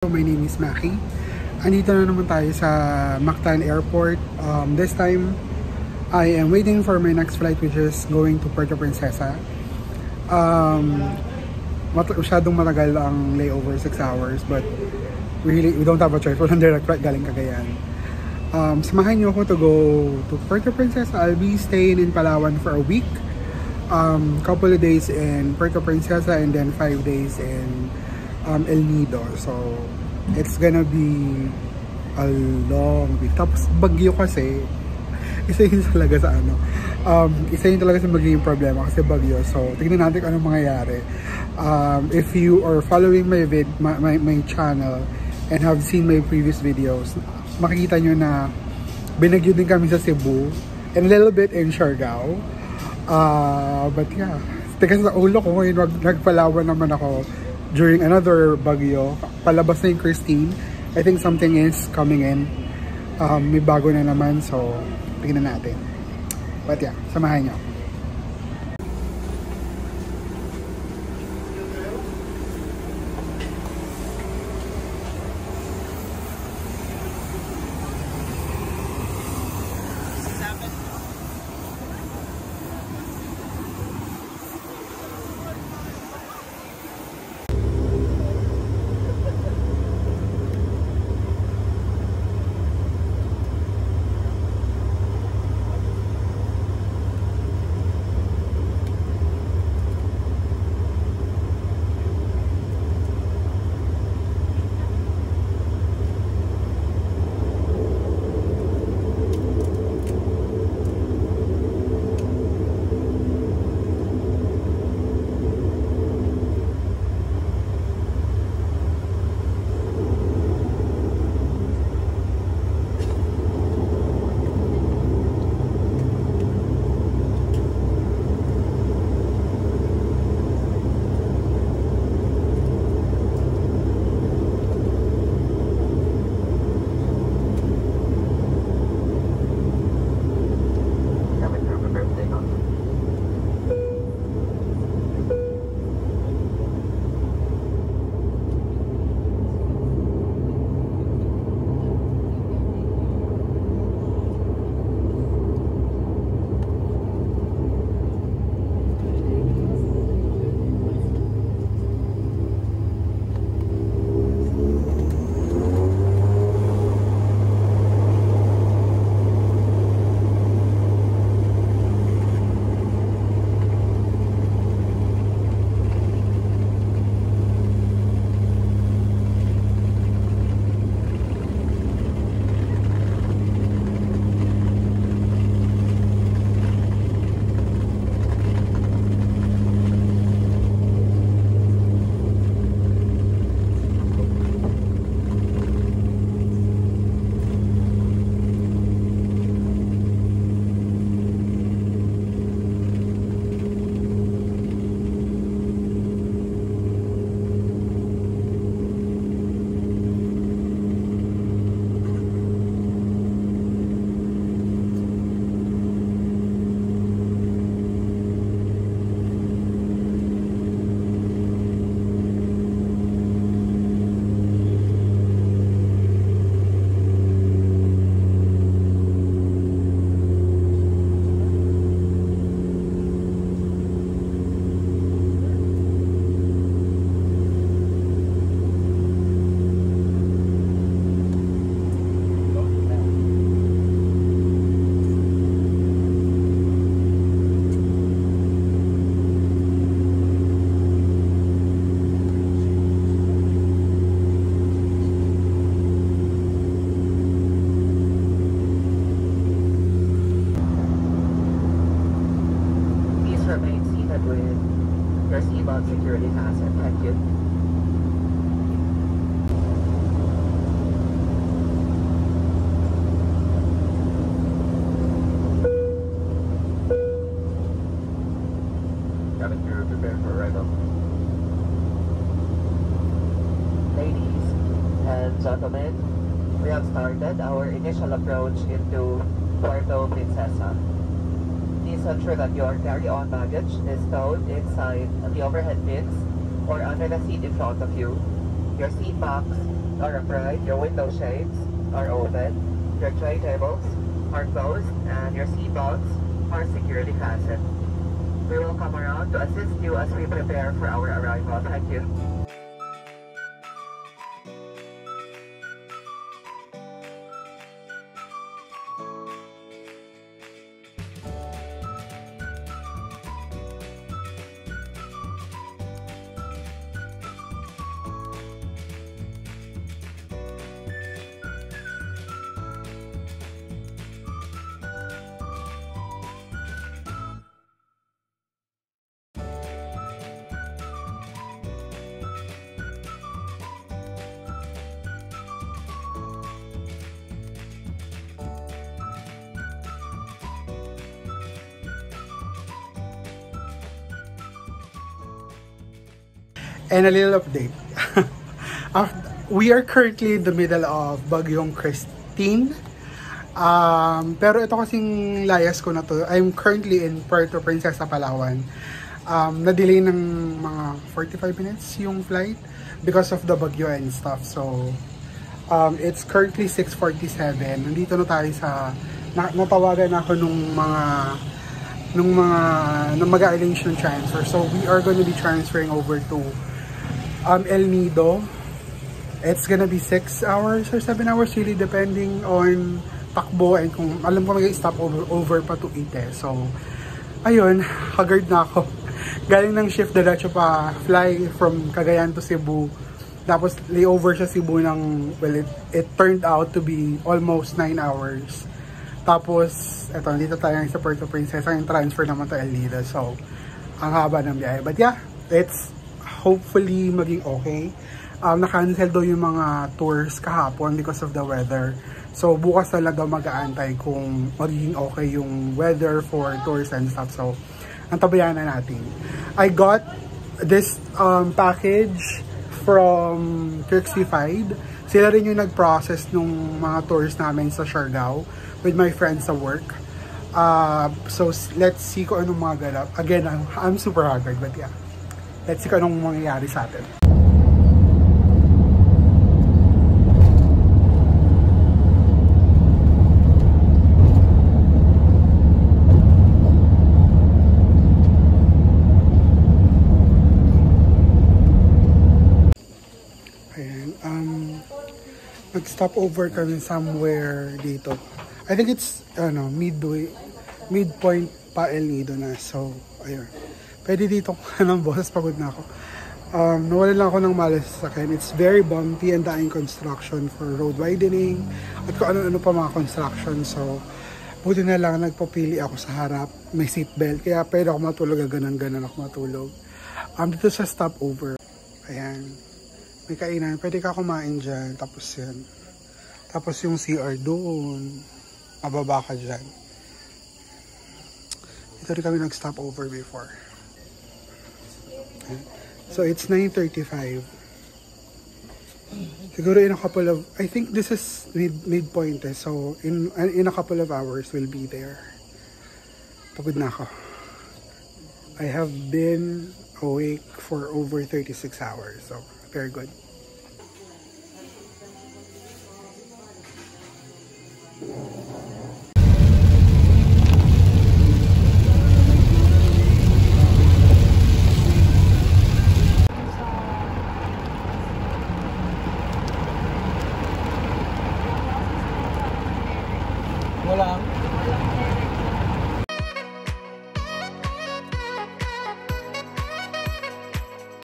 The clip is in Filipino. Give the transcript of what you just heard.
My name is Maki. Andito na naman tayo sa Mactan Airport. This time, I am waiting for my next flight which is going to Puerto Princesa. Masyadong matagal ang layover, 6 hours, but we don't have a choice. Walang direct flight galing Cagayan. Samahan niyo ako to go to Puerto Princesa. I'll be staying in Palawan for a week. Couple of days in Puerto Princesa and then 5 days in El Nido. So it's gonna be a long week. Tapos bagyo kasi, isa yun talaga sa isa yun talaga sa magiging problema kasi bagyo. So tignan natin kung anong mangyayari. If you are following my channel and have seen my previous videos, makikita nyo na binagyo din kami sa Cebu and a little bit in Siargao. But yeah, teka sa ulo ko ngayon, nagpalawan naman ako during another bagyo. Palabas na yung Christine. I think something is coming in. May bago na naman, so tingnan natin. But yeah, samahan nyo. Security hazard. Thank you. Cabin crew, prepare for arrival. Ladies and gentlemen, we have started our initial approach into Puerto Princesa. Please ensure that your carry-on baggage is stowed inside the overhead bins or under the seat in front of you. Your seat backs are upright, your window shades are open, your tray tables are closed, and your seat belts are securely fastened. We will come around to assist you as we prepare for our arrival. Thank you. And a little update. We are currently in the middle of Bagyong Christine. Pero ito kasing layas ko na to. I'm currently in Puerto Princesa, Palawan. Na-delay ng mga 45 minutes yung flight because of the bagyo and stuff. So, it's currently 6:47. Nandito na tayo sa... natawagan ako nung mag-arrange ng transfer. So, we are gonna be transferring over to El Nido. It's gonna be 6 hours or 7 hours, really depending on takbo and kung alam ko mag-stop over pa to Ite. So, ayun, haggard na ako. Galing ng shift, diretso pa, fly from Cagayan to Cebu. Tapos layover sa Cebu ng, well, it turned out to be almost 9 hours. Tapos, eto, dito tayo sa Puerto Princesa, yung transfer naman to El Nido. So, ang haba ng biyahe. But yeah, it's hopefully maging okay. Na-cancel daw yung mga tours kahapon because of the weather. So, bukas talaga mag-aantay kung magiging okay yung weather for tours and stuff. So, antabayan na natin. I got this package from Kirksified. Sila rin yung nag-process nung mga tours namin sa Siargao with my friends sa work. So, let's see kung anong mga ganap. Again, I'm super haggard, but yeah. Let's see kung anong mangyayari sa atin. Ayan, nag-stop over kami somewhere dito. I think it's, midpoint pa El Nido na. So, ayun. Pwede dito ng boss, pagod na ako. Nawalan lang ako ng malas sa akin. It's very bumpy and daing construction for road widening at kung ano-ano pa mga construction. So, buti na lang nagpapili ako sa harap. May seatbelt. Kaya pwede ako matulog. Ganan-ganan ako matulog. Dito sa stopover. Ayan. May kainan. Pwede ka kumain dyan. Tapos yan. Tapos yung CR doon. Mababa ka dyan. Ito rin kami nag-stopover before. So it's 9:35. Siguro in a couple of, I think this is midpoint eh. So in a couple of hours we'll be there. Pagod na ako. I have been awake for over 36 hours. So very good. Walang